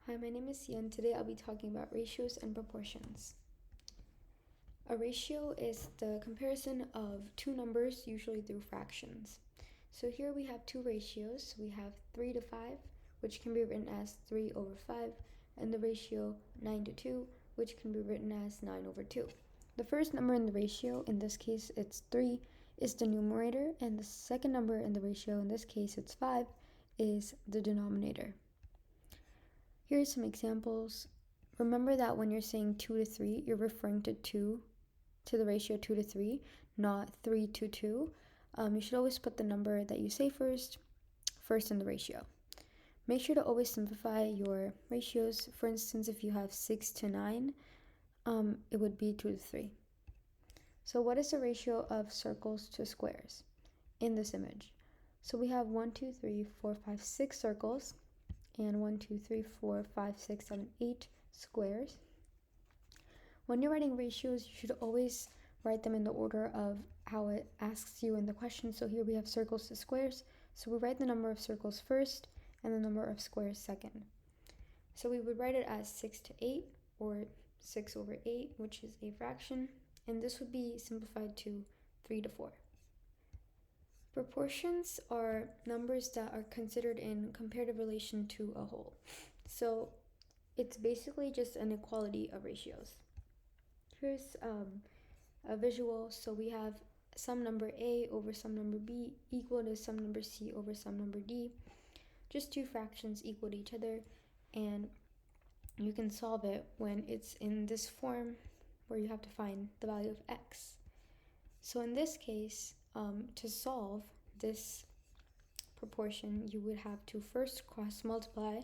Hi, my name is Sia, and today I'll be talking about ratios and proportions. A ratio is the comparison of two numbers, usually through fractions. So here we have two ratios. We have 3 to 5, which can be written as 3 over 5, and the ratio 9 to 2, which can be written as 9 over 2. The first number in the ratio, in this case it's 3, is the numerator, and the second number in the ratio, in this case it's 5, is the denominator. Here are some examples. Remember that when you're saying 2 to 3, you're referring to the ratio 2 to 3, not 3 to 2. You should always put the number that you say first in the ratio. Make sure to always simplify your ratios. For instance, if you have 6 to 9, it would be 2 to 3. So what is the ratio of circles to squares in this image? So we have 1, 2, 3, 4, 5, 6 circles, and 1, 2, 3, 4, 5, 6, 7, 8 squares. When you're writing ratios, you should always write them in the order of how it asks you in the question. So here we have circles to squares. So we write the number of circles first and the number of squares second. So we would write it as 6 to 8 or 6 over 8, which is a fraction. And this would be simplified to 3 to 4. Proportions are numbers that are considered in comparative relation to a whole. So it's basically just an equality of ratios. Here's a visual. So we have some number A over some number B equal to some number C over some number D. Just two fractions equal to each other, and you can solve it when it's in this form where you have to find the value of x. So in this case, to solve this proportion, you would have to first cross multiply.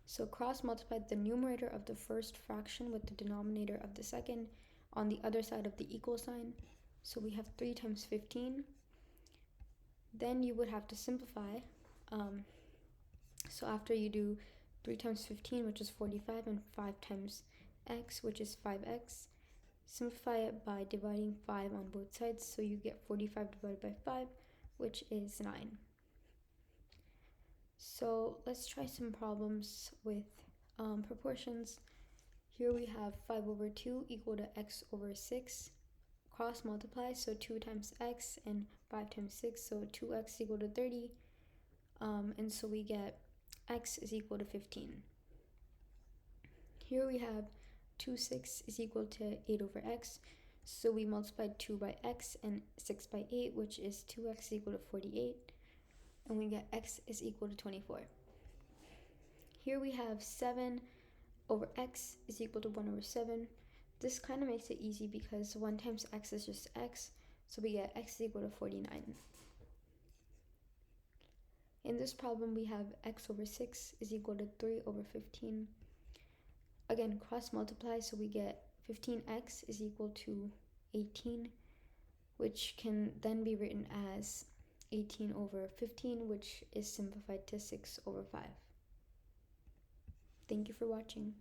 So cross multiply the numerator of the first fraction with the denominator of the second on the other side of the equal sign. So we have 3 times 15. Then you would have to simplify. So after you do 3 times 15, which is 45, and 5 times x, which is 5x, simplify it by dividing 5 on both sides. So you get 45 divided by 5, which is 9. So let's try some problems with proportions. Here we have 5 over 2 equal to x over 6. Cross multiply, so 2 times x and 5 times 6, so 2x equal to 30. And so we get x is equal to 15. Here we have 6 is equal to 8 over x. So we multiplied 2 by x and 6 by 8, which is 2x equal to 48. And we get x is equal to 24. Here we have 7 over x is equal to 1 over 7. This kind of makes it easy because 1 times x is just x, so we get x is equal to 49. In this problem, we have x over 6 is equal to 3 over 15. Again, cross multiply, so we get 15x is equal to 18, which can then be written as 18 over 15, which is simplified to 6 over 5. Thank you for watching.